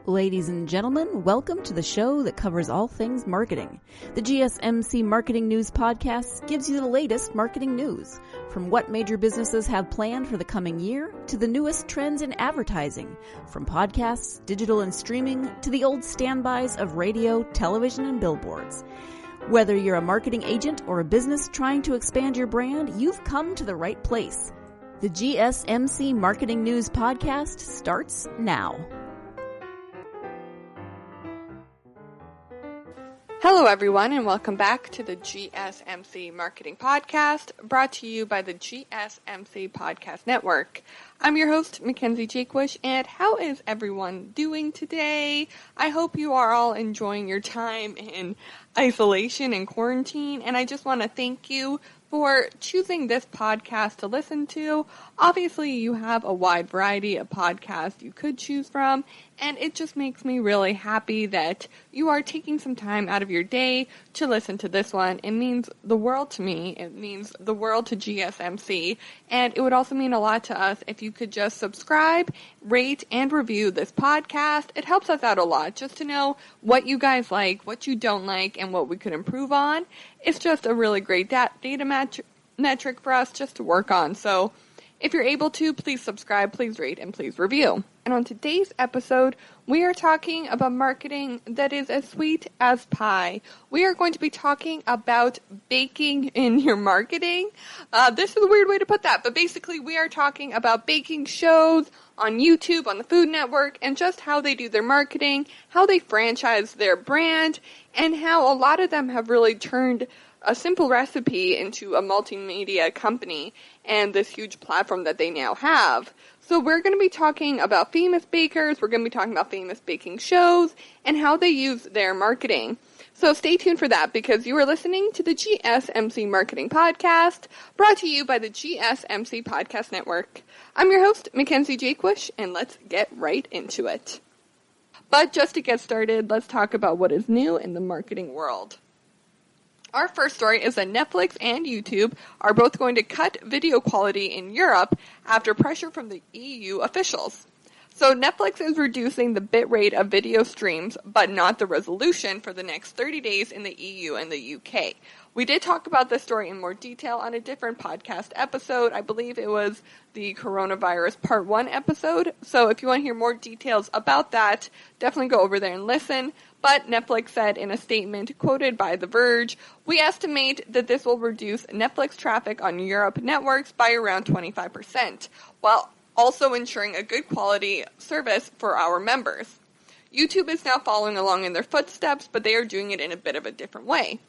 Ladies and gentlemen, welcome to the show that covers all things marketing. The GSMC Marketing News Podcast gives you the latest marketing news, from what major businesses have planned for the coming year to the newest trends in advertising, from podcasts, digital and streaming, to the old standbys of radio, television, and billboards. Whether you're a marketing agent or a business trying to expand your brand, you've come to the right place. The GSMC Marketing News Podcast starts now. Hello everyone, and welcome back to the GSMC Marketing Podcast, brought to you by the GSMC Podcast Network. I'm your host, Mackenzie, and how is everyone doing today? I hope you are all enjoying your time in isolation and quarantine, and I just want to thank you for choosing this podcast to listen to. Obviously, you have a wide variety of podcasts you could choose from, and it just makes me really happy that you are taking some time out of your day to listen to this one. It means the world to me. It means the world to GSMC, and it would also mean a lot to us if you could just subscribe, rate, and review this podcast. It helps us out a lot just to know what you guys like, what you don't like, and what we could improve on. It's just a really great data metric for us just to work on. So if you're able to, please subscribe, please rate, and please review. And on today's episode, we are talking about marketing that is as sweet as pie. We are going to be talking about baking in your marketing. This is a weird way to put that, but basically we are talking about baking shows on YouTube, on the Food Network, and just how they do their marketing, how they franchise their brand, and how a lot of them have really turned a simple recipe into a multimedia company and this huge platform that they now have. So we're going to be talking about famous bakers, we're going to be talking about famous baking shows, and how they use their marketing. So stay tuned for that, because you are listening to the GSMC Marketing Podcast, brought to you by the GSMC Podcast Network. I'm your host, Mackenzie, and let's get right into it. But just to get started, let's talk about what is new in the marketing world. Our first story is that Netflix and YouTube are both going to cut video quality in Europe after pressure from the EU officials. So Netflix is reducing the bitrate of video streams, but not the resolution, for the next 30 days in the EU and the UK. We did talk about this story in more detail on a different podcast episode. I believe it was the coronavirus part 1 episode. So if you want to hear more details about that, definitely go over there and listen. But Netflix said in a statement quoted by The Verge, "We estimate that this will reduce Netflix traffic on Europe networks by around 25%, while also ensuring a good quality service for our members." YouTube is now following along in their footsteps, but they are doing it in a bit of a different way.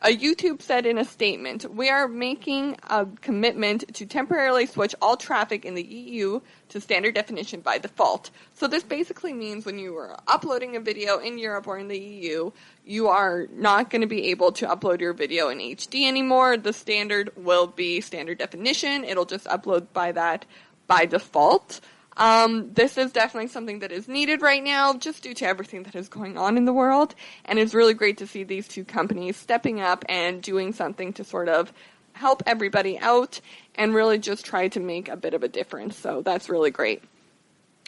YouTube said in a statement, "We are making a commitment to temporarily switch all traffic in the EU to standard definition by default." So this basically means when you are uploading a video in Europe or in the EU, you are not going to be able to upload your video in HD anymore. The standard will be standard definition. It'll just upload by default. This is definitely something that is needed right now, just due to everything that is going on in the world, and it's really great to see these two companies stepping up and doing something to sort of help everybody out and really just try to make a bit of a difference. So that's really great.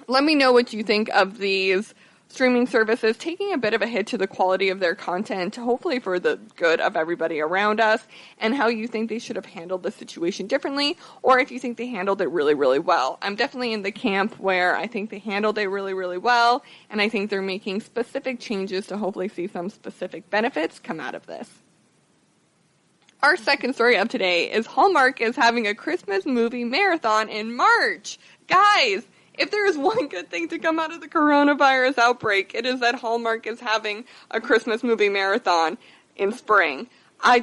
Let me know what you think of these streaming services taking a bit of a hit to the quality of their content, hopefully for the good of everybody around us, and how you think they should have handled the situation differently, or if you think they handled it really, really well. I'm definitely in the camp where I think they handled it really, really well, and I think they're making specific changes to hopefully see some specific benefits come out of this. Our second story of today is Hallmark is having a Christmas movie marathon in March. Guys, if there is one good thing to come out of the coronavirus outbreak, it is that Hallmark is having a Christmas movie marathon in spring. I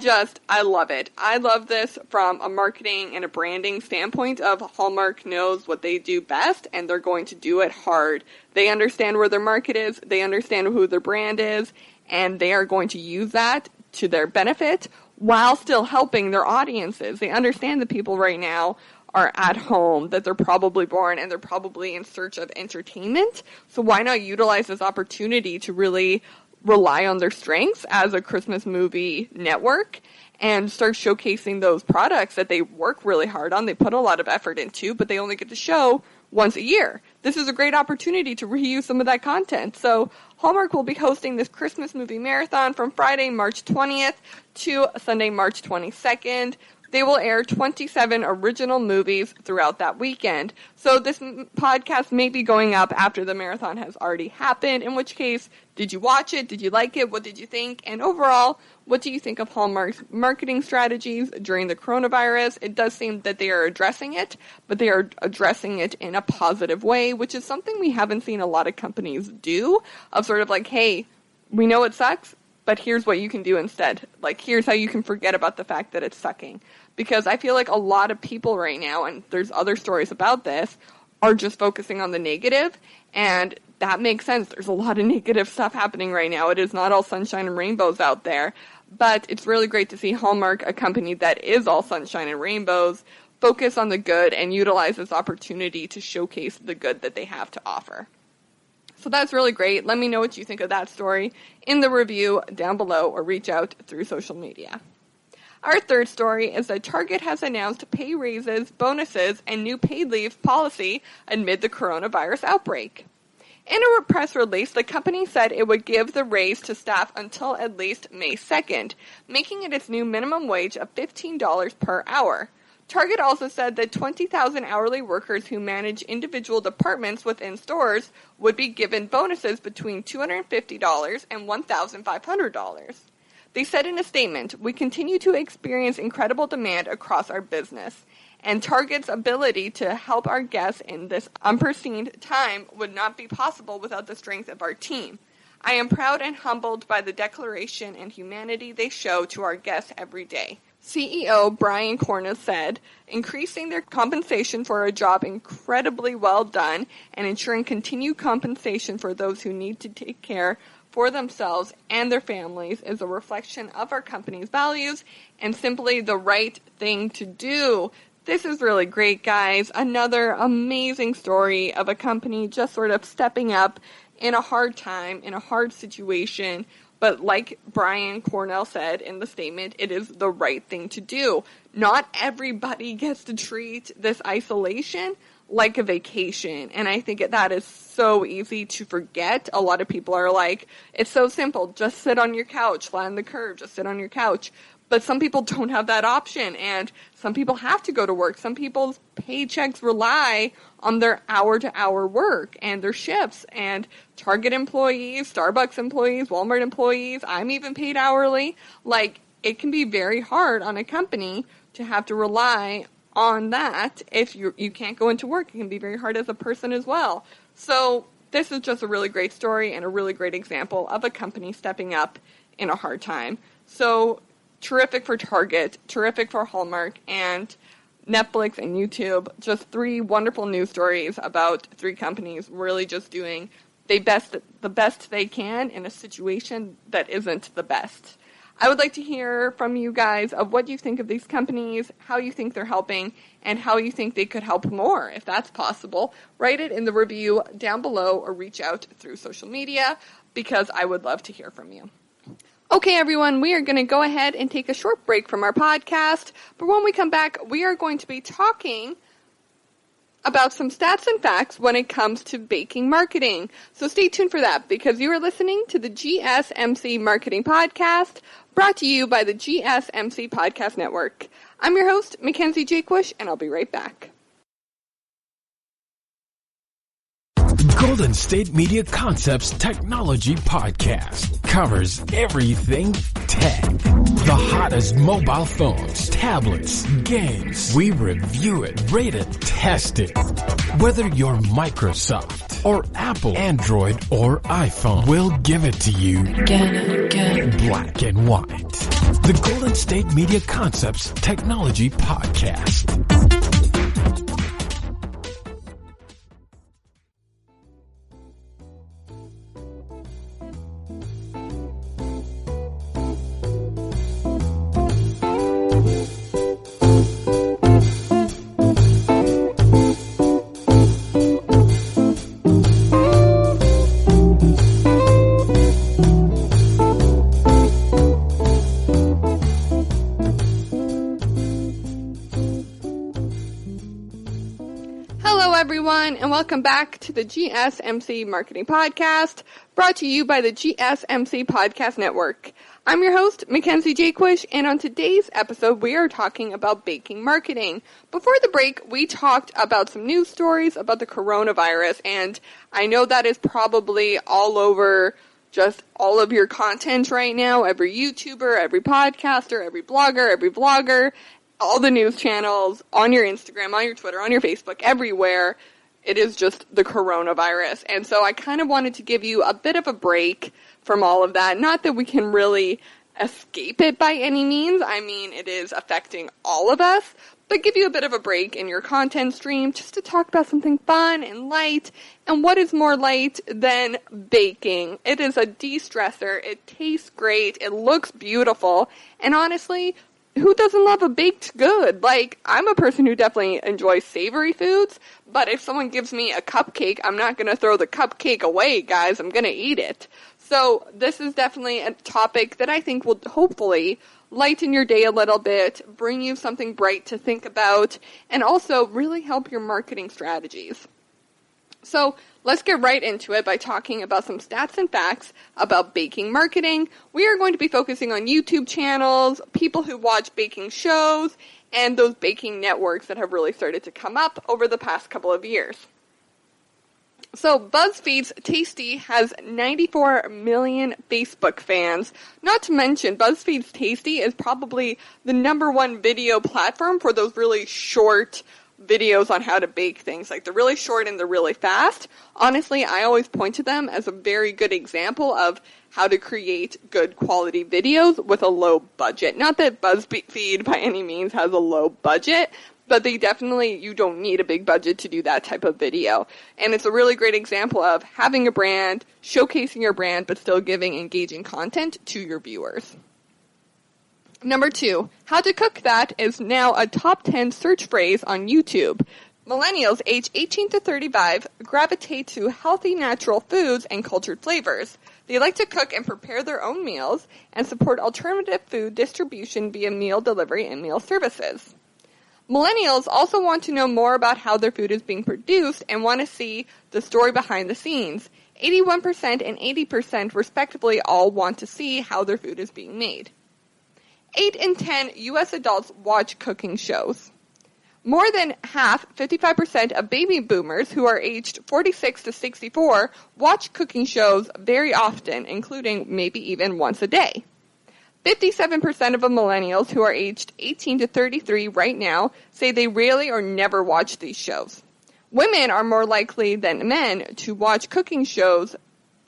love it. I love this from a marketing and a branding standpoint of Hallmark knows what they do best, and they're going to do it hard. They understand where their market is, they understand who their brand is, and they are going to use that to their benefit while still helping their audiences. They understand that people right now are at home, that they're probably bored, and they're probably in search of entertainment. So why not utilize this opportunity to really rely on their strengths as a Christmas movie network and start showcasing those products that they work really hard on, they put a lot of effort into, but they only get to show once a year. This is a great opportunity to reuse some of that content. So Hallmark will be hosting this Christmas movie marathon from Friday, March 20th to Sunday, March 22nd. They will air 27 original movies throughout that weekend. So this podcast may be going up after the marathon has already happened, in which case, did you watch it? Did you like it? What did you think? And overall, what do you think of Hallmark's marketing strategies during the coronavirus? It does seem that they are addressing it, but they are addressing it in a positive way, which is something we haven't seen a lot of companies do, of sort of like, hey, we know it sucks, but here's what you can do instead. Like, here's how you can forget about the fact that it's sucking. Because I feel like a lot of people right now, and there's other stories about this, are just focusing on the negative, and that makes sense. There's a lot of negative stuff happening right now. It is not all sunshine and rainbows out there, but it's really great to see Hallmark, a company that is all sunshine and rainbows, focus on the good and utilize this opportunity to showcase the good that they have to offer. So that's really great. Let me know what you think of that story in the review down below or reach out through social media. Our third story is that Target has announced pay raises, bonuses, and new paid leave policy amid the coronavirus outbreak. In a press release, the company said it would give the raise to staff until at least May 2nd, making it its new minimum wage of $15 per hour. Target also said that 20,000 hourly workers who manage individual departments within stores would be given bonuses between $250 and $1,500. They said in a statement, "We continue to experience incredible demand across our business, and Target's ability to help our guests in this unforeseen time would not be possible without the strength of our team. I am proud and humbled by the declaration and humanity they show to our guests every day." CEO Brian Cornell said, "Increasing their compensation for a job incredibly well done and ensuring continued compensation for those who need to take care for themselves and their families is a reflection of our company's values and simply the right thing to do." This is really great, guys. Another amazing story of a company just sort of stepping up in a hard time, in a hard situation. But like Brian Cornell said in the statement, it is the right thing to do. Not everybody gets to treat this isolation like a vacation. And I think that is so easy to forget. A lot of people are like, it's so simple. Just sit on your couch, flatten the curve, just sit on your couch. But some people don't have that option, and some people have to go to work. Some people's paychecks rely on their hour-to-hour work and their shifts. And Target employees, Starbucks employees, Walmart employees, I'm even paid hourly. Like, it can be very hard on a company to have to rely on that. If you can't go into work, it can be very hard as a person as well. So this is just a really great story and a really great example of a company stepping up in a hard time. So terrific for Target, terrific for Hallmark, and Netflix and YouTube. Just three wonderful news stories about three companies really just doing the best they can in a situation that isn't the best. I would like to hear from you guys of what you think of these companies, how you think they're helping, and how you think they could help more, if that's possible. Write it in the review down below or reach out through social media because I would love to hear from you. Okay, everyone, we are going to go ahead and take a short break from our podcast, but when we come back, we are going to be talking about some stats and facts when it comes to baking marketing. So stay tuned for that because you are listening to the GSMC Marketing Podcast, brought to you by the GSMC Podcast Network. I'm your host, Mackenzie Jakewish, and I'll be right back. Golden State Media Concepts Technology Podcast covers everything tech. The hottest mobile phones, tablets, games. We review it, rate it, test it. Whether you're Microsoft or Apple, Android or iPhone, we'll give it to you again. Black and white. The Golden State Media Concepts Technology Podcast. welcome back to the GSMC Marketing Podcast, brought to you by the GSMC Podcast Network. I'm your host, Mackenzie Jaquish, and on today's episode, we are talking about baking marketing. Before the break, we talked about some news stories about the coronavirus, and I know that is probably all over just all of your content right now, every YouTuber, every podcaster, every blogger, every vlogger, all the news channels, on your Instagram, on your Twitter, on your Facebook, everywhere. It is just the coronavirus. And so I kind of wanted to give you a bit of a break from all of that. Not that we can really escape it by any means. I mean, it is affecting all of us, but give you a bit of a break in your content stream just to talk about something fun and light. And what is more light than baking? It is a de-stressor. It tastes great. It looks beautiful. And honestly, who doesn't love a baked good? Like, I'm a person who definitely enjoys savory foods, but if someone gives me a cupcake, I'm not going to throw the cupcake away, guys. I'm going to eat it. So this is definitely a topic that I think will hopefully lighten your day a little bit, bring you something bright to think about, and also really help your marketing strategies. So let's get right into it by talking about some stats and facts about baking marketing. We are going to be focusing on YouTube channels, people who watch baking shows, and those baking networks that have really started to come up over the past couple of years. So BuzzFeed's Tasty has 94 million Facebook fans. Not to mention, BuzzFeed's Tasty is probably the #1 video platform for those really short videos on how to bake things. Like, they're really short and they're really fast. Honestly, I always point to them as a very good example of how to create good quality videos with a low budget. Not that BuzzFeed by any means has a low budget, but you don't need a big budget to do that type of video. And it's a really great example of having a brand, showcasing your brand, but still giving engaging content to your viewers. Number 2, how to cook that is now a top 10 search phrase on YouTube. Millennials aged 18 to 35 gravitate to healthy, natural foods and cultured flavors. They like to cook and prepare their own meals and support alternative food distribution via meal delivery and meal services. Millennials also want to know more about how their food is being produced and want to see the story behind the scenes. 81% and 80% respectively all want to see how their food is being made. 8 in 10 U.S. adults watch cooking shows. More than half, 55% of baby boomers who are aged 46 to 64 watch cooking shows very often, including maybe even once a day. 57% of millennials who are aged 18 to 33 right now say they rarely or never watch these shows. Women are more likely than men to watch cooking shows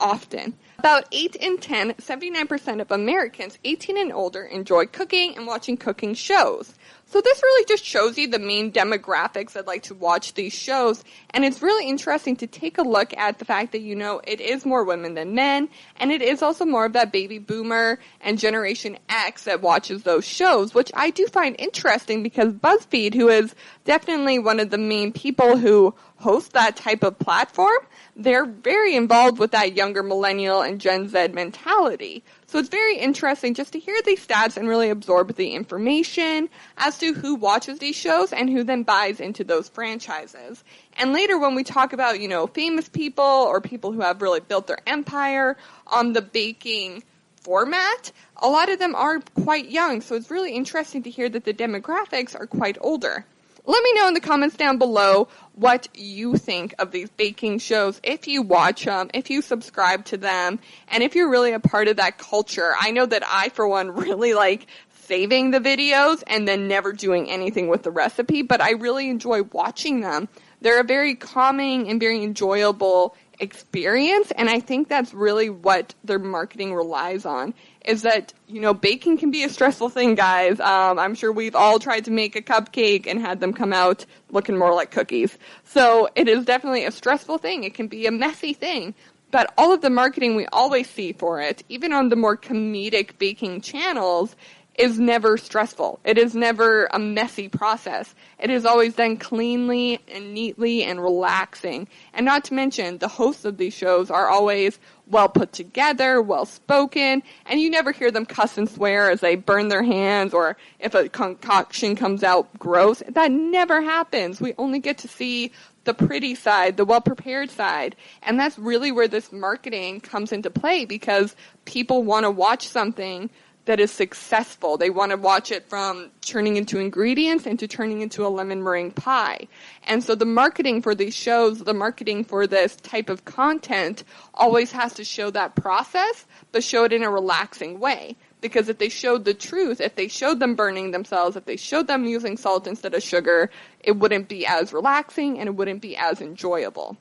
often. About 8 in 10, 79% of Americans 18 and older enjoy cooking and watching cooking shows. So this really just shows you the main demographics that like to watch these shows, and it's really interesting to take a look at the fact that, it is more women than men, and it is also more of that baby boomer and Generation X that watches those shows, which I do find interesting because BuzzFeed, who is definitely one of the main people who host that type of platform, they're very involved with that younger millennial and Gen Z mentality. So it's very interesting just to hear these stats and really absorb the information as to who watches these shows and who then buys into those franchises. And later when we talk about, famous people or people who have really built their empire on the baking format, a lot of them are quite young. So it's really interesting to hear that the demographics are quite older. Let me know in the comments down below what you think of these baking shows, if you watch them, if you subscribe to them, and if you're really a part of that culture. I know that I, for one, really like saving the videos and then never doing anything with the recipe, but I really enjoy watching them. They're a very calming and very enjoyable experience, and I think that's really what their marketing relies on, is that, baking can be a stressful thing, guys. I'm sure we've all tried to make a cupcake and had them come out looking more like cookies. So it is definitely a stressful thing. It can be a messy thing. But all of the marketing we always see for it, even on the more comedic baking channels, is never stressful. It is never a messy process. It is always done cleanly and neatly and relaxing. And not to mention, the hosts of these shows are always well put together, well spoken, and you never hear them cuss and swear as they burn their hands or if a concoction comes out gross. That never happens. We only get to see the pretty side, the well-prepared side. And that's really where this marketing comes into play, because people want to watch something that is successful. They want to watch it from turning into ingredients into turning into a lemon meringue pie. And so the marketing for these shows, the marketing for this type of content always has to show that process, but show it in a relaxing way. Because if they showed the truth, if they showed them burning themselves, if they showed them using salt instead of sugar, it wouldn't be as relaxing and it wouldn't be as enjoyable.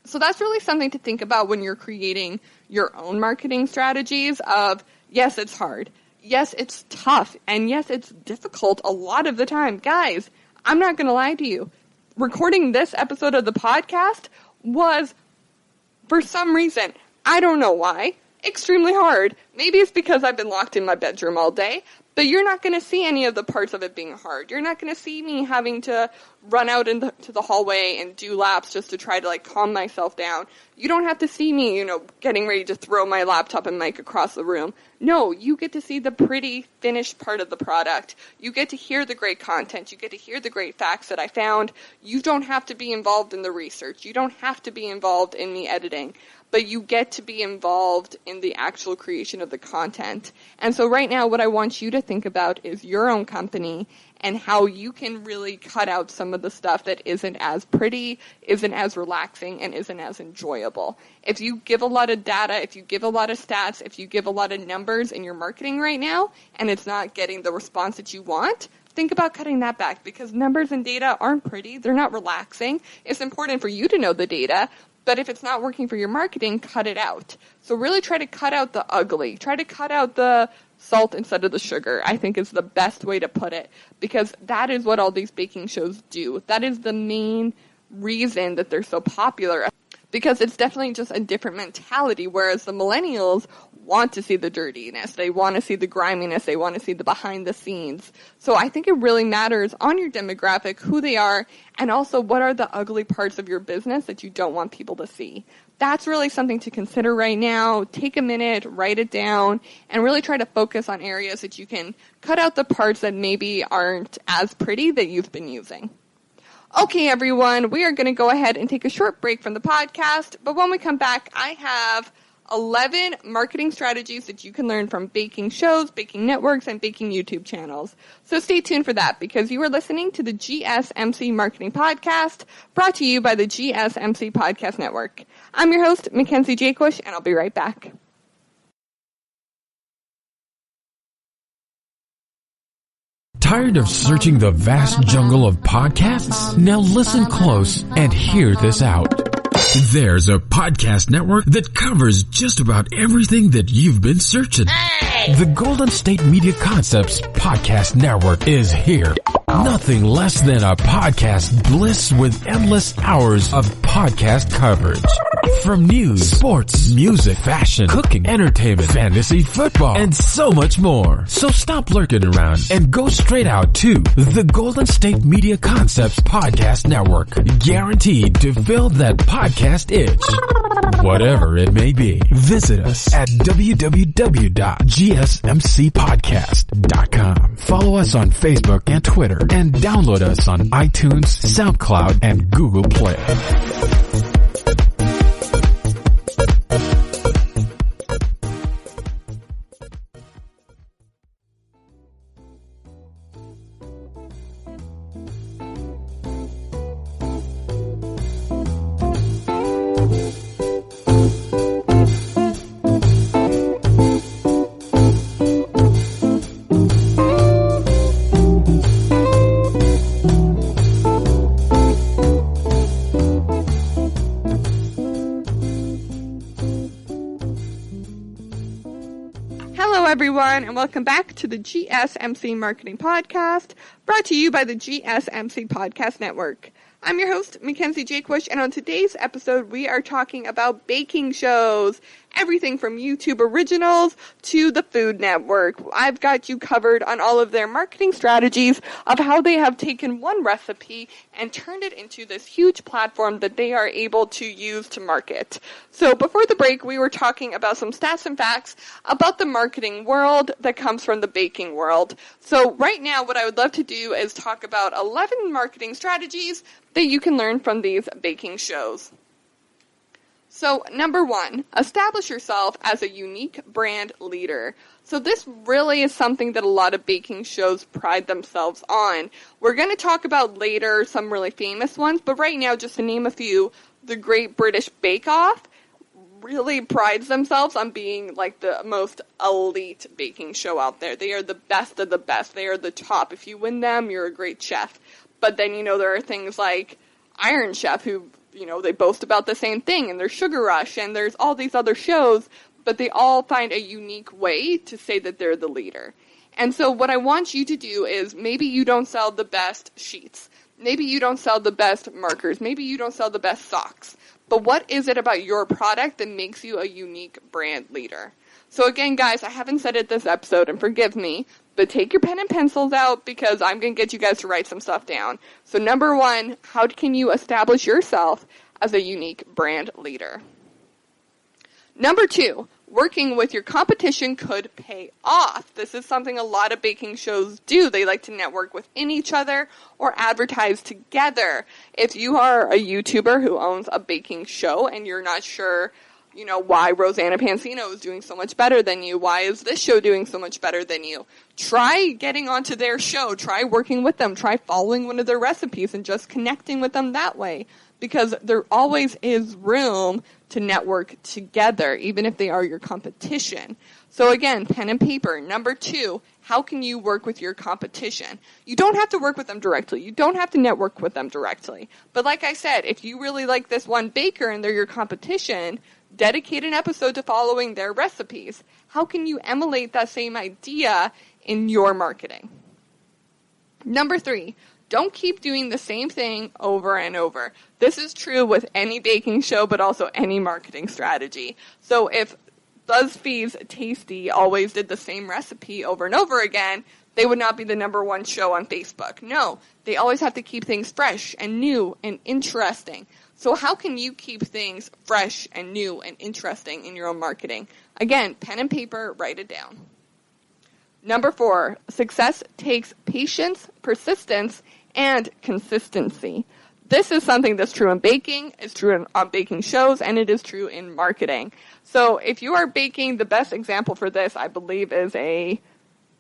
So that's really something to think about when you're creating your own marketing strategies of, yes, it's hard. Yes, it's tough. And yes, it's difficult a lot of the time. Guys, I'm not going to lie to you. Recording this episode of the podcast was, for some reason, I don't know why, extremely hard. Maybe it's because I've been locked in my bedroom all day, but you're not going to see any of the parts of it being hard. You're not going to see me having to run out into the hallway and do laps just to try to calm myself down. You don't have to see me, getting ready to throw my laptop and mic across the room. No, you get to see the pretty finished part of the product. You get to hear the great content. You get to hear the great facts that I found. You don't have to be involved in the research. You don't have to be involved in the editing. But you get to be involved in the actual creation of the content. And so right now what I want you to think about is your own company and how you can really cut out some of the stuff that isn't as pretty, isn't as relaxing, and isn't as enjoyable. If you give a lot of data, if you give a lot of stats, if you give a lot of numbers in your marketing right now and it's not getting the response that you want, think about cutting that back, because numbers and data aren't pretty. They're not relaxing. It's important for you to know the data, but if it's not working for your marketing, cut it out. So really try to cut out the ugly. Try to cut out the salt instead of the sugar, I think is the best way to put it, because that is what all these baking shows do. That is the main reason that they're so popular, because it's definitely just a different mentality, whereas the millennials want to see the dirtiness, they want to see the griminess, they want to see the behind the scenes. So I think it really matters on your demographic who they are, and also what are the ugly parts of your business that you don't want people to see. That's really something to consider right now. Take a minute, write it down, and really try to focus on areas that you can cut out the parts that maybe aren't as pretty that you've been using. Okay, everyone, we are going to go ahead and take a short break from the podcast, but when we come back, I have 11 marketing strategies that you can learn from baking shows, baking networks, and baking YouTube channels. So stay tuned for that, because you are listening to the GSMC Marketing Podcast, brought to you by the GSMC Podcast Network. I'm your host, Mackenzie Jakewish, and I'll be right back. Tired of searching the vast jungle of podcasts? Now listen close and hear this out. There's a podcast network that covers just about everything that you've been searching. Hey! The Golden State Media Concepts Podcast Network is here. Nothing less than a podcast bliss with endless hours of podcast coverage. From news, sports, music, fashion, cooking, entertainment, fantasy, football, and so much more. So stop lurking around and go straight out to the Golden State Media Concepts Podcast Network. Guaranteed to fill that podcast itch. Whatever it may be. Visit us at www.gsmcpodcast.com. Follow us on Facebook and Twitter, and download us on iTunes, SoundCloud, and Google Play. Everyone, and welcome back to the GSMC Marketing Podcast, brought to you by the GSMC Podcast Network. I'm your host, Mackenzie Jakewish, and on today's episode, we are talking about baking shows everything from YouTube originals to the Food Network. I've got you covered on all of their marketing strategies of how they have taken one recipe and turned it into this huge platform that they are able to use to market. So before the break, we were talking about some stats and facts about the marketing world that comes from the baking world. So right now, what I would love to do is talk about 11 marketing strategies that you can learn from these baking shows. So, number 1, establish yourself as a unique brand leader. So this really is something that a lot of baking shows pride themselves on. We're going to talk about later some really famous ones, but right now, just to name a few, the Great British Bake Off really prides themselves on being like the most elite baking show out there. They are the best of the best. They are the top. If you win them, you're a great chef. But then, there are things like Iron Chef who they boast about the same thing, and there's Sugar Rush, and there's all these other shows, but they all find a unique way to say that they're the leader. And so what I want you to do is maybe you don't sell the best sheets. Maybe you don't sell the best markers. Maybe you don't sell the best socks. But what is it about your product that makes you a unique brand leader? So again, guys, I haven't said it this episode, and forgive me, but take your pen and pencils out because I'm going to get you guys to write some stuff down. So number 1, how can you establish yourself as a unique brand leader? Number 2, working with your competition could pay off. This is something a lot of baking shows do. They like to network within each other or advertise together. If you are a YouTuber who owns a baking show and you're not sure why Rosanna Pansino is doing so much better than you. Why is this show doing so much better than you? Try getting onto their show. Try working with them. Try following one of their recipes and just connecting with them that way. Because there always is room to network together, even if they are your competition. So again, pen and paper. Number 2, how can you work with your competition? You don't have to work with them directly. You don't have to network with them directly. But like I said, if you really like this one baker and they're your competition, dedicate an episode to following their recipes. How can you emulate that same idea in your marketing? Number 3, don't keep doing the same thing over and over. This is true with any baking show, but also any marketing strategy. So if BuzzFeed's Tasty always did the same recipe over and over again, they would not be the number 1 show on Facebook. No, they always have to keep things fresh and new and interesting. So how can you keep things fresh and new and interesting in your own marketing? Again, pen and paper, write it down. Number 4, success takes patience, persistence, and consistency. This is something that's true in baking, it's true on baking shows, and it is true in marketing. So if you are baking, the best example for this, I believe, is I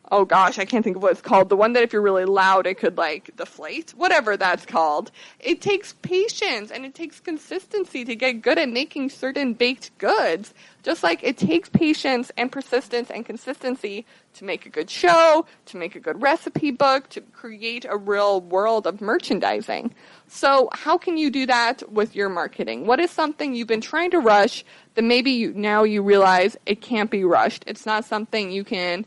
can't think of what it's called. The one that if you're really loud, it could deflate. Whatever that's called. It takes patience and it takes consistency to get good at making certain baked goods. Just like it takes patience and persistence and consistency to make a good show, to make a good recipe book, to create a real world of merchandising. So how can you do that with your marketing? What is something you've been trying to rush that maybe now you realize it can't be rushed? It's not something you can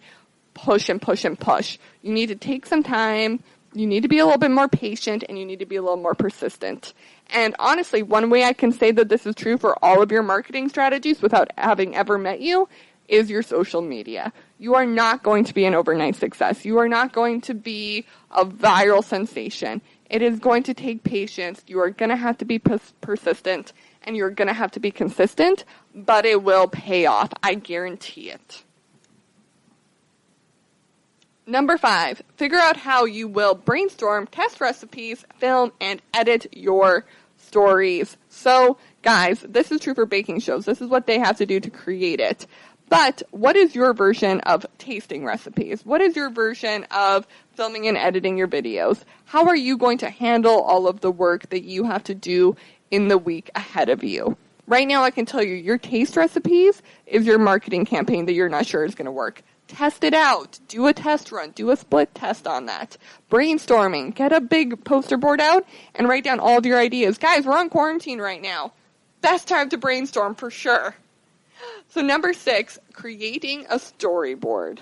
push and push and push. You need to take some time, you need to be a little bit more patient, and you need to be a little more persistent. And honestly, one way I can say that this is true for all of your marketing strategies without having ever met you is your social media. You are not going to be an overnight success. You are not going to be a viral sensation. It is going to take patience. You are going to have to be persistent, and you're going to have to be consistent, but it will pay off. I guarantee it. Number 5, figure out how you will brainstorm, test recipes, film, and edit your stories. So, guys, this is true for baking shows. This is what they have to do to create it. But what is your version of tasting recipes? What is your version of filming and editing your videos? How are you going to handle all of the work that you have to do in the week ahead of you? Right now, I can tell you your taste recipes is your marketing campaign that you're not sure is going to work. Test it out. Do a test run. Do a split test on that. Brainstorming. Get a big poster board out and write down all of your ideas. Guys, we're on quarantine right now. Best time to brainstorm for sure. So number 6, creating a storyboard.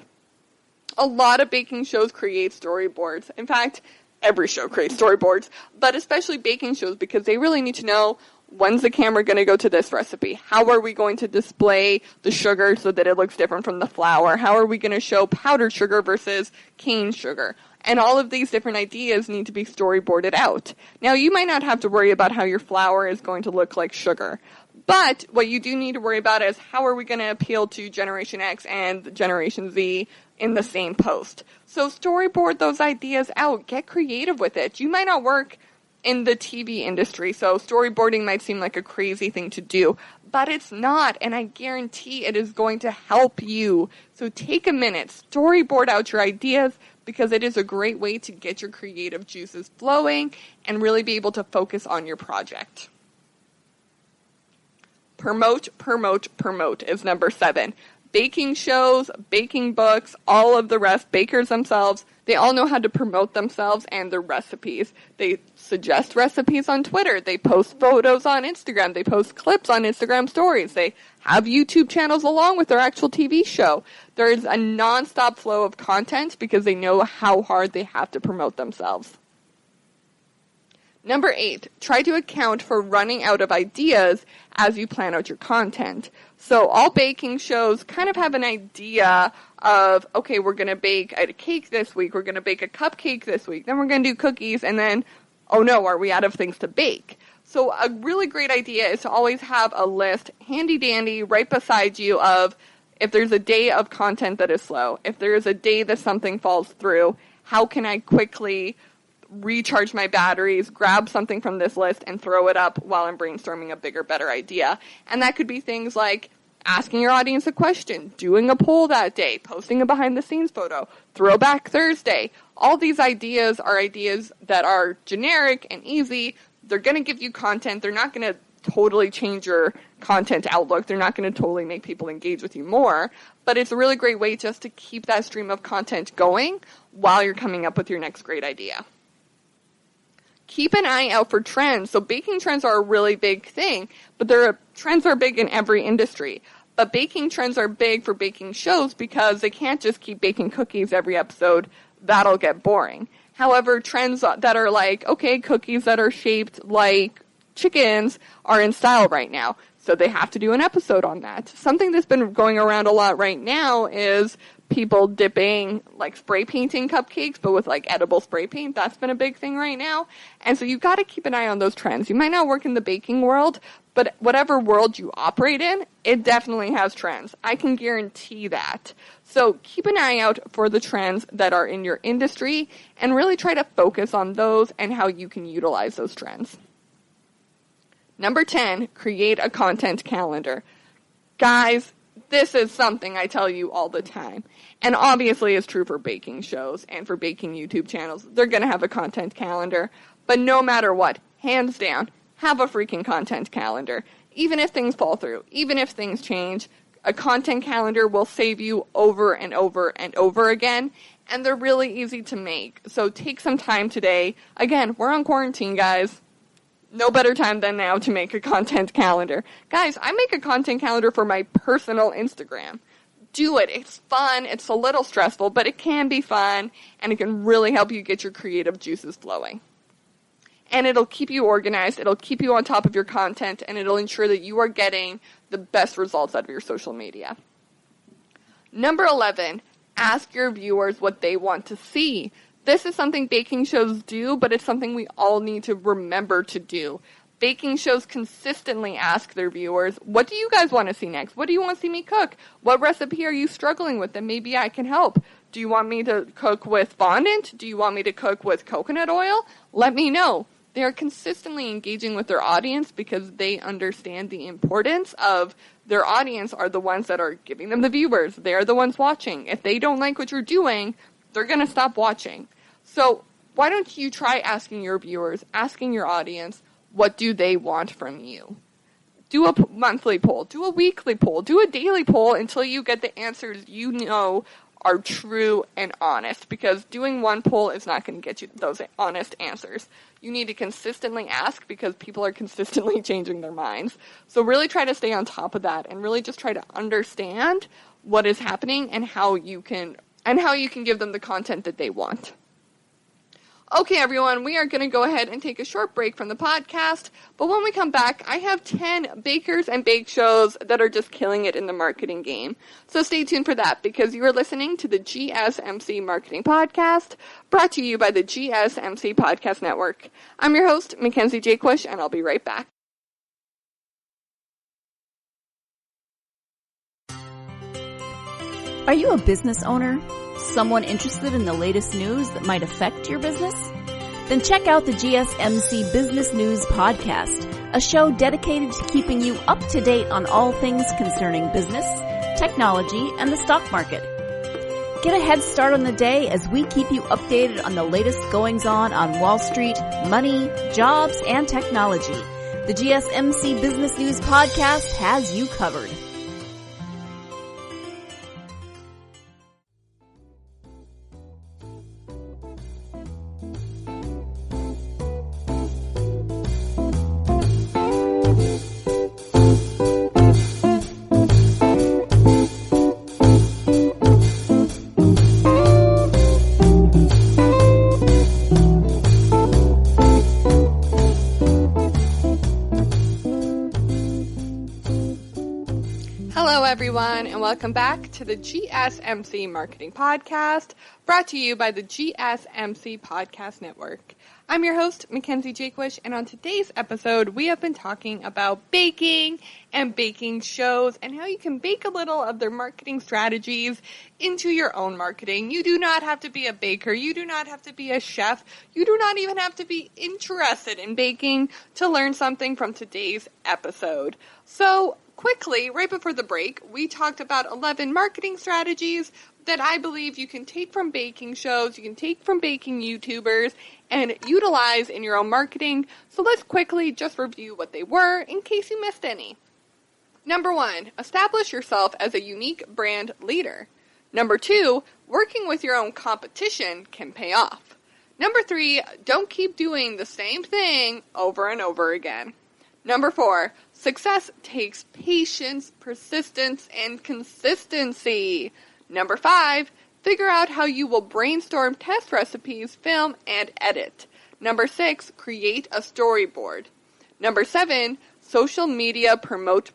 A lot of baking shows create storyboards. In fact, every show creates storyboards, but especially baking shows because they really need to know When's the camera going to go to this recipe? How are we going to display the sugar so that it looks different from the flour? How are we going to show powdered sugar versus cane sugar? And all of these different ideas need to be storyboarded out. Now, you might not have to worry about how your flour is going to look like sugar. But what you do need to worry about is how are we going to appeal to Generation X and Generation Z in the same post. So storyboard those ideas out. Get creative with it. You might not work in the TV industry, so storyboarding might seem like a crazy thing to do, but it's not, and I guarantee it is going to help you. So take a minute, storyboard out your ideas, because it is a great way to get your creative juices flowing and really be able to focus on your project. Promote, promote, promote is number 7. Baking shows, baking books, all of the rest, bakers themselves, they all know how to promote themselves and their recipes. They suggest recipes on Twitter. They post photos on Instagram. They post clips on Instagram stories. They have YouTube channels along with their actual TV show. There's a nonstop flow of content because they know how hard they have to promote themselves. Number 8, try to account for running out of ideas as you plan out your content. So all baking shows kind of have an idea of, okay, we're going to bake a cake this week, we're going to bake a cupcake this week, then we're going to do cookies, and then, oh no, are we out of things to bake? So a really great idea is to always have a list handy-dandy right beside you of if there's a day of content that is slow, if there is a day that something falls through, how can I quickly recharge my batteries, grab something from this list, and throw it up while I'm brainstorming a bigger, better idea. And that could be things like asking your audience a question, doing a poll that day, posting a behind-the-scenes photo, Throwback Thursday. All these ideas are ideas that are generic and easy. They're going to give you content. They're not going to totally change your content outlook. They're not going to totally make people engage with you more. But it's a really great way just to keep that stream of content going while you're coming up with your next great idea. Keep an eye out for trends. So baking trends are a really big thing, but trends are big in every industry. But baking trends are big for baking shows because they can't just keep baking cookies every episode. That'll get boring. However, trends that are like, okay, cookies that are shaped like chickens are in style right now. So they have to do an episode on that. Something that's been going around a lot right now is people dipping, like spray painting cupcakes, but with like edible spray paint. That's been a big thing right now. And so you've got to keep an eye on those trends. You might not work in the baking world, but whatever world you operate in, it definitely has trends. I can guarantee that. So keep an eye out for the trends that are in your industry and really try to focus on those and how you can utilize those trends. Number 10, create a content calendar. Guys, this is something I tell you all the time. And obviously it's true for baking shows and for baking YouTube channels. They're going to have a content calendar. But no matter what, hands down, have a freaking content calendar. Even if things fall through, even if things change, a content calendar will save you over and over and over again. And they're really easy to make. So take some time today. Again, we're on quarantine, guys. No better time than now to make a content calendar. Guys, I make a content calendar for my personal Instagram. Do it. It's fun. It's a little stressful, but it can be fun, and it can really help you get your creative juices flowing. And it'll keep you organized. It'll keep you on top of your content, and it'll ensure that you are getting the best results out of your social media. Number 11, ask your viewers what they want to see. This is something baking shows do, but it's something we all need to remember to do. Baking shows consistently ask their viewers, what do you guys want to see next? What do you want to see me cook? What recipe are you struggling with that maybe I can help? Do you want me to cook with fondant? Do you want me to cook with coconut oil? Let me know. They are consistently engaging with their audience because they understand the importance of their audience are the ones that are giving them the viewers. They're the ones watching. If they don't like what you're doing, they're going to stop watching. So why don't you try asking your viewers, asking your audience, what do they want from you? Do a monthly poll, do a weekly poll, do a daily poll until you get the answers you know are true and honest, because doing one poll is not going to get you those honest answers. You need to consistently ask because people are consistently changing their minds. So really try to stay on top of that and really just try to understand what is happening and how you can give them the content that they want. Okay, everyone, we are going to go ahead and take a short break from the podcast, but when we come back, I have 10 bakers and bake shows that are just killing it in the marketing game. So stay tuned for that, because you are listening to the GSMC Marketing Podcast, brought to you by the GSMC Podcast Network. I'm your host, Mackenzie Jaquish, and I'll be right back. Are you a business owner? Someone interested in the latest news that might affect your business? Then check out the GSMC Business News Podcast, a show dedicated to keeping you up to date on all things concerning business, technology, and the stock market. Get a head start on the day as we keep you updated on the latest goings-on Wall Street, money, jobs, and technology. The GSMC Business News Podcast has you covered. Hello, everyone, and welcome back to the GSMC Marketing Podcast, brought to you by the GSMC Podcast Network. I'm your host, Mackenzie Jaquish, and on today's episode, we have been talking about baking and baking shows and how you can bake a little of their marketing strategies into your own marketing. You do not have to be a baker. You do not have to be a chef. You do not even have to be interested in baking to learn something from today's episode. So, quickly, right before the break, we talked about 11 marketing strategies that I believe you can take from baking shows, you can take from baking YouTubers, and utilize in your own marketing. So let's quickly just review what they were in case you missed any. Number 1, establish yourself as a unique brand leader. Number 2, working with your own competition can pay off. Number 3, don't keep doing the same thing over and over again. Number 4, success takes patience, persistence, and consistency. Number 5, figure out how you will brainstorm test recipes, film, and edit. Number 6, create a storyboard. Number 7, social media promote.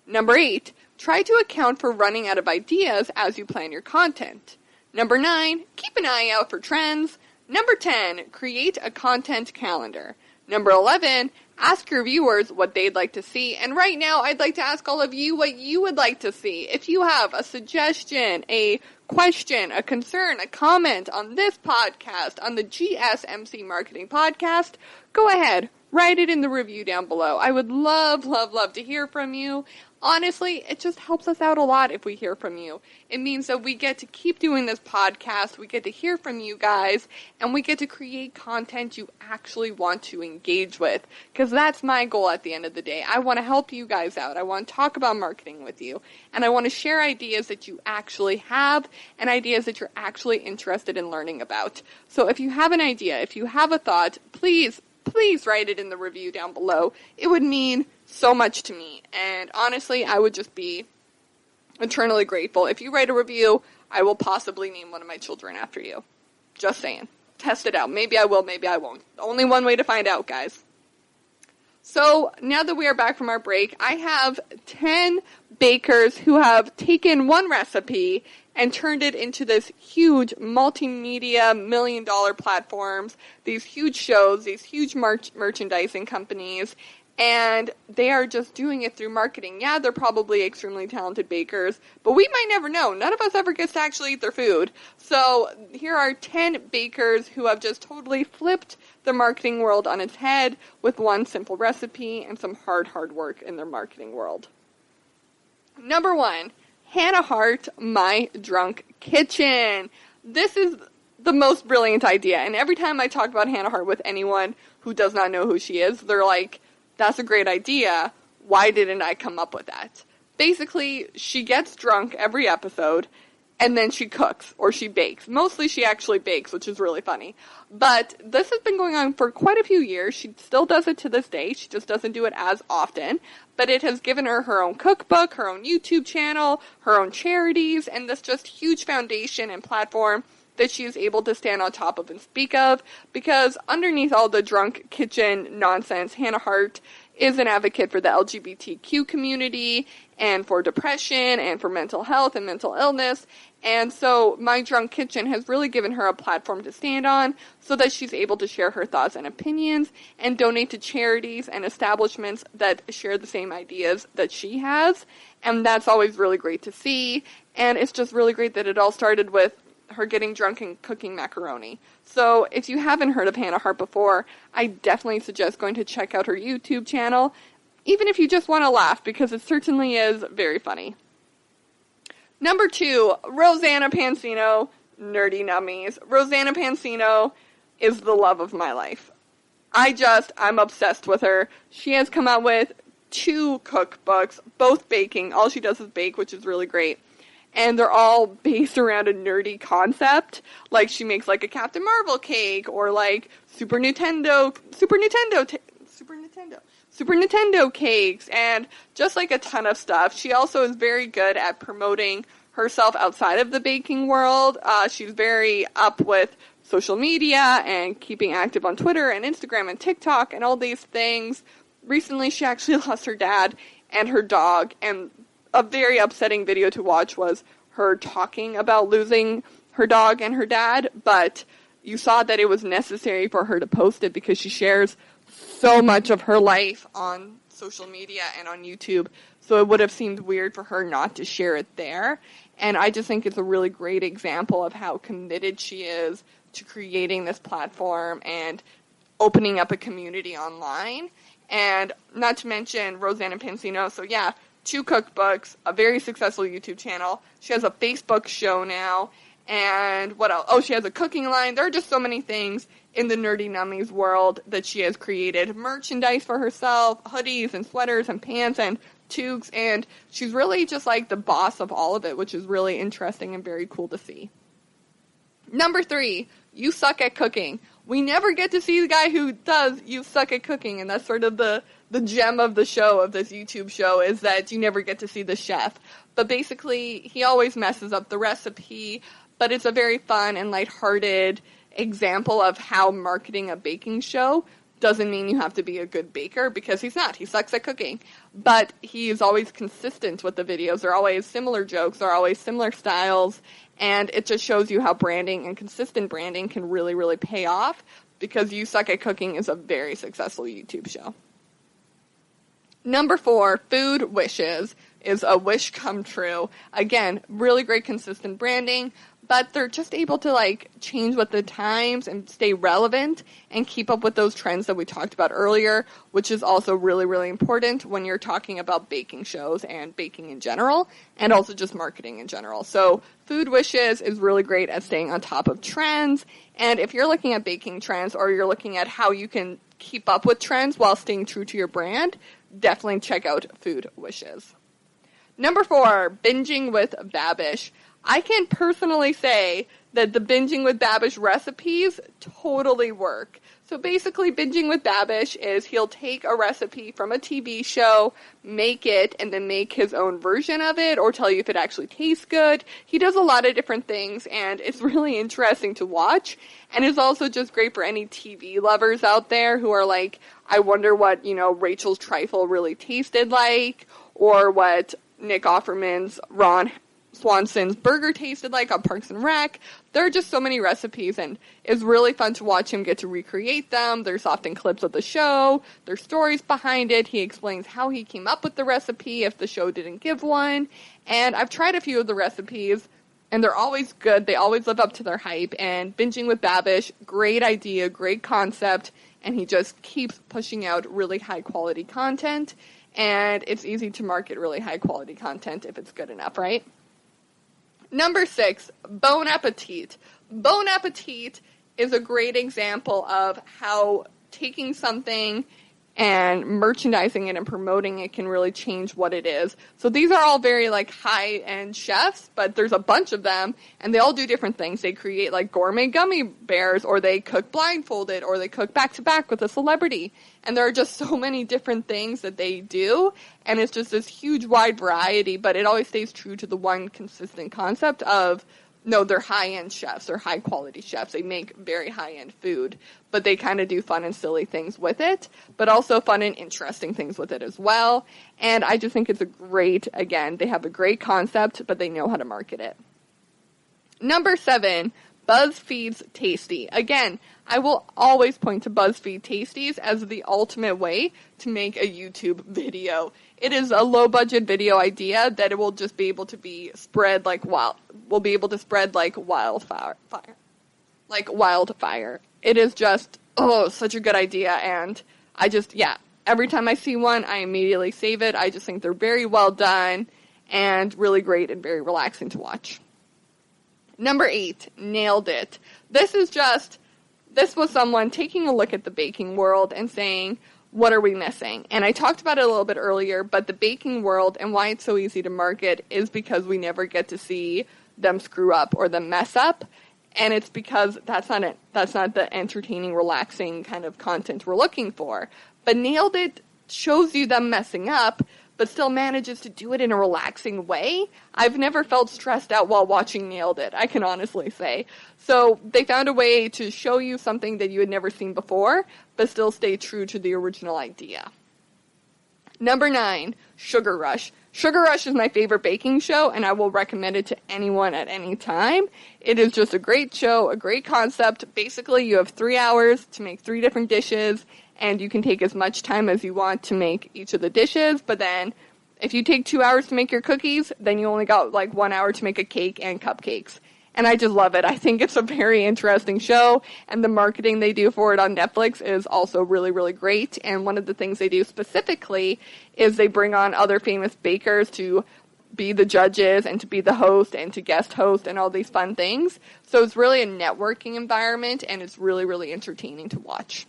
Number 8, try to account for running out of ideas as you plan your content. Number 9, keep an eye out for trends. Number 10, create a content calendar. Number 11, ask your viewers what they'd like to see. And right now, I'd like to ask all of you what you would like to see. If you have a suggestion, a question, a concern, a comment on this podcast, on the GSMC Marketing Podcast, go ahead. Write it in the review down below. I would love to hear from you. Honestly, it just helps us out a lot if we hear from you. It means that we get to keep doing this podcast, we get to hear from you guys, and we get to create content you actually want to engage with. Because that's my goal at the end of the day. I want to help you guys out. I want to talk about marketing with you. And I want to share ideas that you actually have and ideas that you're actually interested in learning about. So if you have an idea, if you have a thought, please write it in the review down below. It would mean so much to me, and honestly, I would just be eternally grateful. If you write a review, I will possibly name one of my children after you. Just saying. Test it out. Maybe I will, maybe I won't. Only one way to find out, guys. So, now that we are back from our break, I have 10 bakers who have taken one recipe and turned it into this huge multimedia million-dollar platforms, these huge shows, these huge merchandising companies, and they are just doing it through marketing. Yeah, they're probably extremely talented bakers, but we might never know. None of us ever gets to actually eat their food. So here are 10 bakers who have just totally flipped the marketing world on its head with one simple recipe and some hard work in their marketing world. Number 1, Hannah Hart, My Drunk Kitchen. This is the most brilliant idea, and every time I talk about Hannah Hart with anyone who does not know who she is, they're like, that's a great idea. Why didn't I come up with that? Basically, she gets drunk every episode, and then she cooks, or she bakes. Mostly she actually bakes, which is really funny. But this has been going on for quite a few years. She still does it to this day. She just doesn't do it as often. But it has given her her own cookbook, her own YouTube channel, her own charities, and this just huge foundation and platform that she is able to stand on top of and speak of, because underneath all the drunk kitchen nonsense, Hannah Hart is an advocate for the LGBTQ community and for depression and for mental health and mental illness. And so My Drunk Kitchen has really given her a platform to stand on so that she's able to share her thoughts and opinions and donate to charities and establishments that share the same ideas that she has. And that's always really great to see. And it's just really great that it all started with her getting drunk and cooking macaroni. So if you haven't heard of Hannah Hart before, I definitely suggest going to check out her YouTube channel, even if you just want to laugh, because it certainly is very funny. Number 2, Rosanna Pansino, Nerdy Nummies. Rosanna Pansino is the love of my life. I'm obsessed with her. She has come out with 2 cookbooks, both baking. All she does is bake, which is really great. And they're all based around a nerdy concept. Like, she makes, like, a Captain Marvel cake, or, like, Super Nintendo cakes, and just, like, a ton of stuff. She also is very good at promoting herself outside of the baking world. She's very up with social media and keeping active on Twitter and Instagram and TikTok and all these things. Recently, she actually lost her dad and her dog, and a very upsetting video to watch was her talking about losing her dog and her dad, but you saw that it was necessary for her to post it because she shares so much of her life on social media and on YouTube, so it would have seemed weird for her not to share it there. And I just think it's a really great example of how committed she is to creating this platform and opening up a community online. And not to mention Rosanna Pansino, so yeah, 2 cookbooks, a very successful YouTube channel. She has a Facebook show now, and what else? Oh, she has a cooking line. There are just so many things in the Nerdy Nummies world that she has created. Merchandise for herself, hoodies and sweaters and pants and toques, and she's really just like the boss of all of it, which is really interesting and very cool to see. Number 3, You Suck at Cooking. We never get to see the guy who does You Suck at Cooking, and that's sort of the gem of the show, of this YouTube show, is that you never get to see the chef. But basically, he always messes up the recipe, but it's a very fun and lighthearted example of how marketing a baking show doesn't mean you have to be a good baker, because he's not. He sucks at cooking. But he is always consistent with the videos. They're always similar jokes. They're always similar styles. And it just shows you how branding and consistent branding can really, really pay off, because You Suck at Cooking is a very successful YouTube show. Number 4, Food Wishes, is a wish come true. Again, really great consistent branding, but they're just able to, like, change with the times and stay relevant and keep up with those trends that we talked about earlier, which is also really, really important when you're talking about baking shows and baking in general, and also just marketing in general. So Food Wishes is really great at staying on top of trends, and if you're looking at baking trends, or you're looking at how you can keep up with trends while staying true to your brand, definitely check out Food Wishes. Number 4, Binging with Babish. I can personally say that the Binging with Babish recipes totally work. So basically, Binging with Babish is he'll take a recipe from a TV show, make it, and then make his own version of it, or tell you if it actually tastes good. He does a lot of different things, and it's really interesting to watch. And it's also just great for any TV lovers out there who are like, I wonder what, Rachel's trifle really tasted like, or what Nick Offerman's Ron Swanson's burger tasted like on Parks and Rec. There are just so many recipes, and it's really fun to watch him get to recreate them. There's often clips of the show. There's stories behind it. He explains how he came up with the recipe if the show didn't give one. And I've tried a few of the recipes, and they're always good. They always live up to their hype. And Binging with Babish, great idea, great concept, and he just keeps pushing out really high-quality content. And it's easy to market really high-quality content if it's good enough, right? Number 6, Bon Appetit. Bon Appetit is a great example of how taking something and merchandising it and promoting it can really change what it is. So these are all very, high-end chefs, but there's a bunch of them, and they all do different things. They create, gourmet gummy bears, or they cook blindfolded, or they cook back-to-back with a celebrity. And there are just so many different things that they do, and it's just this huge wide variety, but it always stays true to the one consistent concept of no, they're high-end chefs. They're high-quality chefs. They make very high-end food, but they kind of do fun and silly things with it, but also fun and interesting things with it as well. And I just think it's again, they have a great concept, but they know how to market it. Number 7, BuzzFeed's Tasty. Again, I will always point to BuzzFeed Tasties as the ultimate way to make a YouTube video. It is a low-budget video idea that it will just be able to be spread like wildfire. It is just, such a good idea, and every time I see one, I immediately save it. I just think they're very well done and really great and very relaxing to watch. Number 8, Nailed It. This was someone taking a look at the baking world and saying, what are we missing? And I talked about it a little bit earlier, but the baking world and why it's so easy to market is because we never get to see them screw up or them mess up. And it's because that's not the entertaining, relaxing kind of content we're looking for. But Nailed It shows you them messing up, but still manages to do it in a relaxing way. I've never felt stressed out while watching Nailed It, I can honestly say. So they found a way to show you something that you had never seen before, but still stay true to the original idea. Number 9, Sugar Rush. Sugar Rush is my favorite baking show, and I will recommend it to anyone at any time. It is just a great show, a great concept. Basically, you have 3 hours to make 3 different dishes, and you can take as much time as you want to make each of the dishes, but then if you take 2 hours to make your cookies, then you only got 1 hour to make a cake and cupcakes. And I just love it. I think it's a very interesting show, and the marketing they do for it on Netflix is also really, really great. And one of the things they do specifically is they bring on other famous bakers to be the judges and to be the host and to guest host and all these fun things. So it's really a networking environment, and it's really, really entertaining to watch.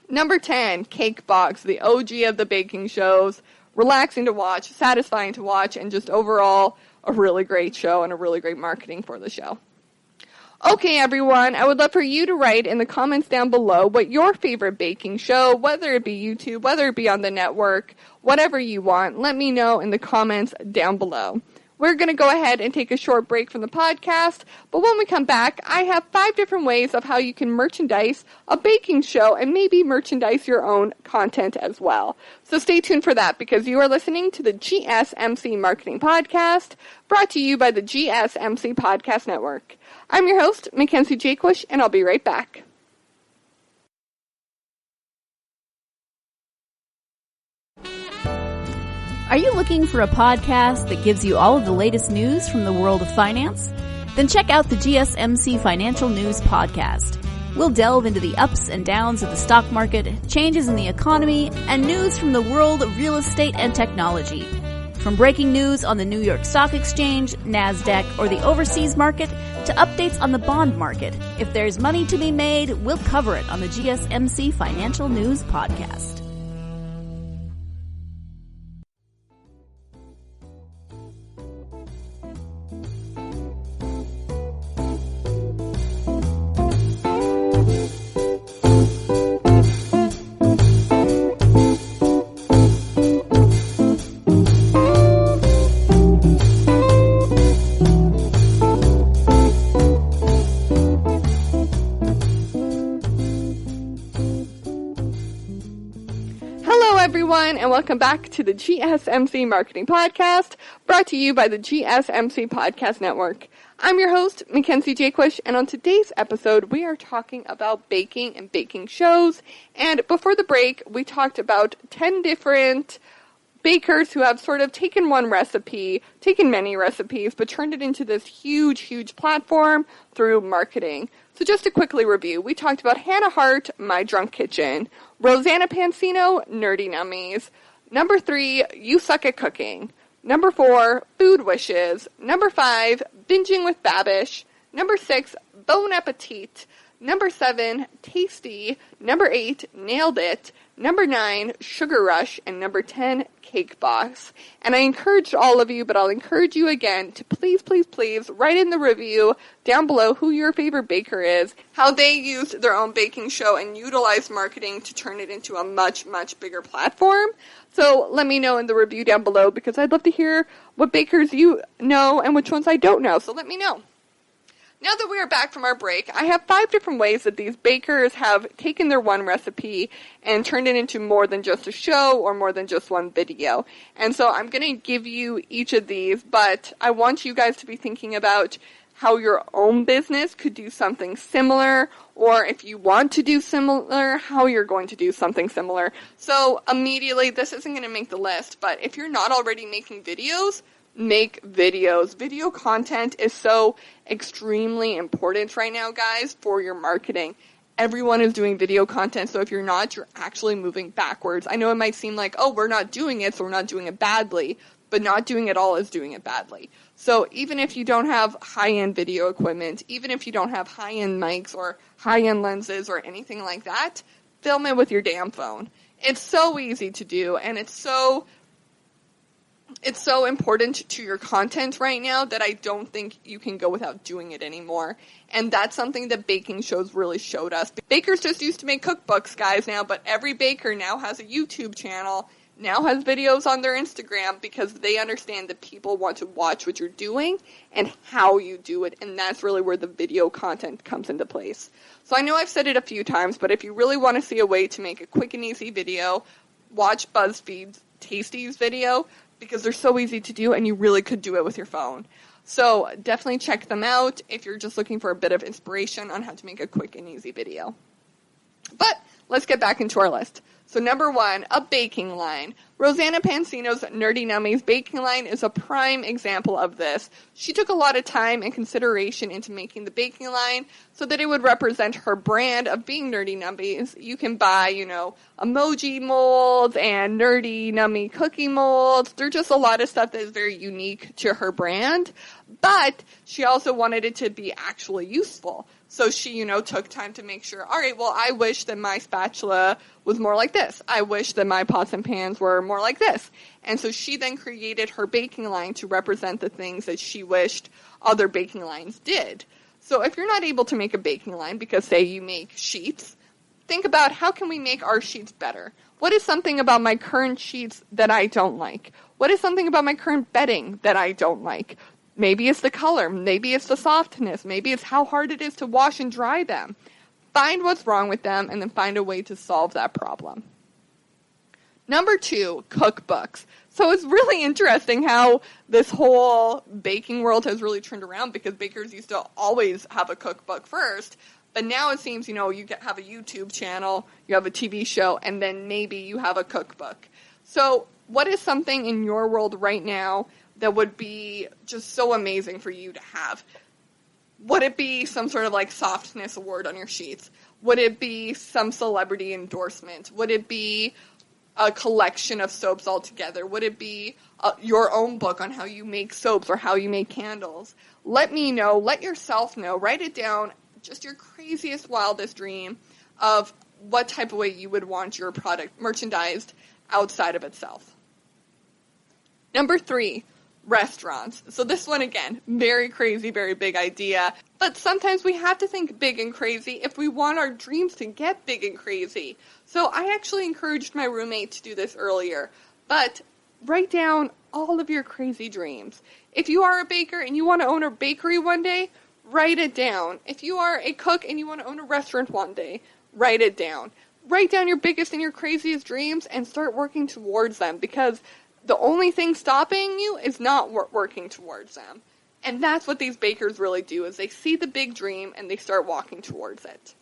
Number 10, Cake Box, the OG of the baking shows. Relaxing to watch, satisfying to watch, and just overall a really great show and a really great marketing for the show. Okay, everyone, I would love for you to write in the comments down below what your favorite baking show, whether it be YouTube, whether it be on the network, whatever you want. Let me know in the comments down below. We're going to go ahead and take a short break from the podcast, but when we come back, I have 5 different ways of how you can merchandise a baking show and maybe merchandise your own content as well. So stay tuned for that, because you are listening to the GSMC Marketing Podcast, brought to you by the GSMC Podcast Network. I'm your host, Mackenzie Jakewish, and I'll be right back. Are you looking for a podcast that gives you all of the latest news from the world of finance? Then check out the GSMC Financial News Podcast. We'll delve into the ups and downs of the stock market, changes in the economy, and news from the world of real estate and technology. From breaking news on the New York Stock Exchange, NASDAQ, or the overseas market, to updates on the bond market, if there's money to be made, we'll cover it on the GSMC Financial News Podcast. And welcome back to the GSMC Marketing Podcast, brought to you by the GSMC Podcast Network. I'm your host, Mackenzie Jakewish, and on today's episode, we are talking about baking and baking shows. And before the break, we talked about 10 different bakers who have sort of taken one recipe, taken many recipes, but turned it into this huge, huge platform through marketing. So just to quickly review, we talked about Hannah Hart, My Drunk Kitchen, Rosanna Pansino, Nerdy Nummies, number 3, You Suck at Cooking, number 4, Food Wishes, number 5, Binging with Babish, number 6, Bon Appetit, number 7, Tasty, number 8, Nailed It, number 9, Sugar Rush, and number 10, Cake Box. And I encouraged all of you, but I'll encourage you again to please, please, please write in the review down below who your favorite baker is, how they used their own baking show and utilized marketing to turn it into a much, much bigger platform. So let me know in the review down below, because I'd love to hear what bakers you know and which ones I don't know. So let me know. Now that we are back from our break, I have 5 different ways that these bakers have taken their one recipe and turned it into more than just a show or more than just one video. And so I'm going to give you each of these, but I want you guys to be thinking about how your own business could do something similar, or if you want to do similar, how you're going to do something similar. So immediately, this isn't going to make the list, but if you're not already making videos, make videos. Video content is so extremely important right now, guys, for your marketing. Everyone is doing video content, so if you're not, you're actually moving backwards. I know it might seem like, oh, we're not doing it, so we're not doing it badly, but not doing it all is doing it badly. So even if you don't have high-end video equipment, even if you don't have high-end mics or high-end lenses or anything like that, film it with your damn phone. It's so easy to do, and it's so important to your content right now that I don't think you can go without doing it anymore. And that's something that baking shows really showed us. Bakers just used to make cookbooks, guys, now, but every baker now has a YouTube channel, now has videos on their Instagram, because they understand that people want to watch what you're doing and how you do it. And that's really where the video content comes into place. So I know I've said it a few times, but if you really want to see a way to make a quick and easy video, watch BuzzFeed's Tasty's video, because they're so easy to do and you really could do it with your phone. So definitely check them out if you're just looking for a bit of inspiration on how to make a quick and easy video. But let's get back into our list. So number 1, a baking line. Rosanna Pansino's Nerdy Nummies baking line is a prime example of this. She took a lot of time and consideration into making the baking line so that it would represent her brand of being Nerdy Nummies. You can buy, emoji molds and Nerdy Nummy cookie molds. There's just a lot of stuff that is very unique to her brand, but she also wanted it to be actually useful. So she, took time to make sure, all right, well, I wish that my spatula was more like this. I wish that my pots and pans were more like this. And so she then created her baking line to represent the things that she wished other baking lines did. So if you're not able to make a baking line because, say, you make sheets, think about how can we make our sheets better? What is something about my current sheets that I don't like? What is something about my current bedding that I don't like? Maybe it's the color, maybe it's the softness, maybe it's how hard it is to wash and dry them. Find what's wrong with them and then find a way to solve that problem. Number 2, cookbooks. So it's really interesting how this whole baking world has really turned around, because bakers used to always have a cookbook first, but now it seems, you have a YouTube channel, you have a TV show, and then maybe you have a cookbook. So what is something in your world right now that would be just so amazing for you to have? Would it be some sort of softness award on your sheets? Would it be some celebrity endorsement? Would it be a collection of soaps altogether? Would it be your own book on how you make soaps or how you make candles? Let me know. Let yourself know. Write it down. Just your craziest, wildest dream of what type of way you would want your product merchandised outside of itself. Number 3, restaurants. So this one, again, very crazy, very big idea. But sometimes we have to think big and crazy if we want our dreams to get big and crazy. So I actually encouraged my roommate to do this earlier. But write down all of your crazy dreams. If you are a baker and you want to own a bakery one day, write it down. If you are a cook and you want to own a restaurant one day, write it down. Write down your biggest and your craziest dreams and start working towards them, because the only thing stopping you is not working towards them. And that's what these bakers really do, is they see the big dream and they start walking towards it.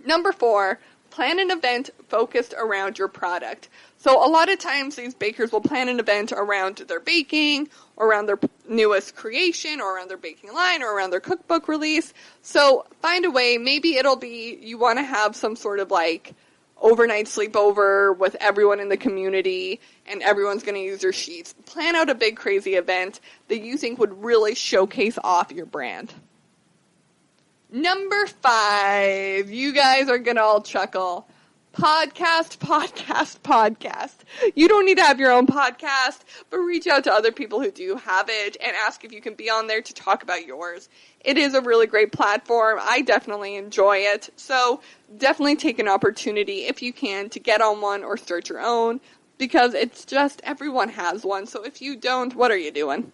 Number 4, plan an event focused around your product. So a lot of times these bakers will plan an event around their baking, or around their newest creation, or around their baking line, or around their cookbook release. So find a way. Maybe it'll be you want to have some sort of overnight sleepover with everyone in the community, and everyone's going to use your sheets. Plan out a big crazy event that you think would really showcase off your brand. Number 5, you guys are going to all chuckle. Podcast. You don't need to have your own podcast, but reach out to other people who do have it and ask if you can be on there to talk about yours. It is a really great platform. I definitely enjoy it. So definitely take an opportunity if you can to get on one or start your own, because it's just everyone has one. So if you don't, what are you doing?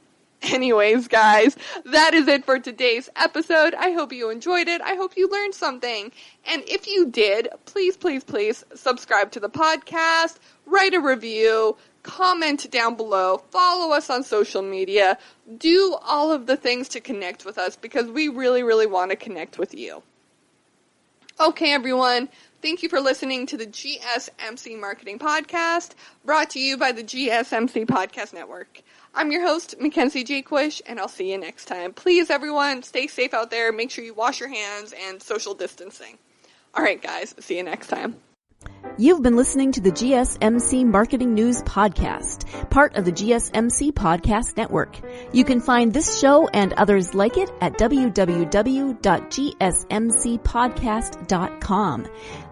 Anyways, guys, that is it for today's episode. I hope you enjoyed it. I hope you learned something. And if you did, please, please, please subscribe to the podcast, write a review, comment down below, follow us on social media, do all of the things to connect with us because we really, really want to connect with you. Okay, everyone. Thank you for listening to the GSMC Marketing Podcast, brought to you by the GSMC Podcast Network. I'm your host, Mackenzie Jaquish, and I'll see you next time. Please, everyone, stay safe out there. Make sure you wash your hands and social distancing. All right, guys, see you next time. You've been listening to the GSMC Marketing News Podcast, part of the GSMC Podcast Network. You can find this show and others like it at www.gsmcpodcast.com.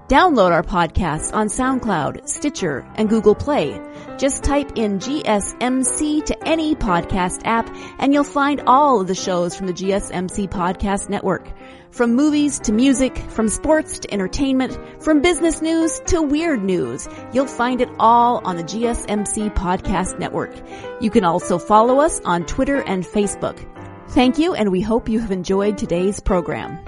Download our podcasts on SoundCloud, Stitcher, and Google Play. Just type in GSMC to any podcast app, and you'll find all of the shows from the GSMC Podcast Network. From movies to music, from sports to entertainment, from business news to weird news, you'll find it all on the GSMC Podcast Network. You can also follow us on Twitter and Facebook. Thank you, and we hope you have enjoyed today's program.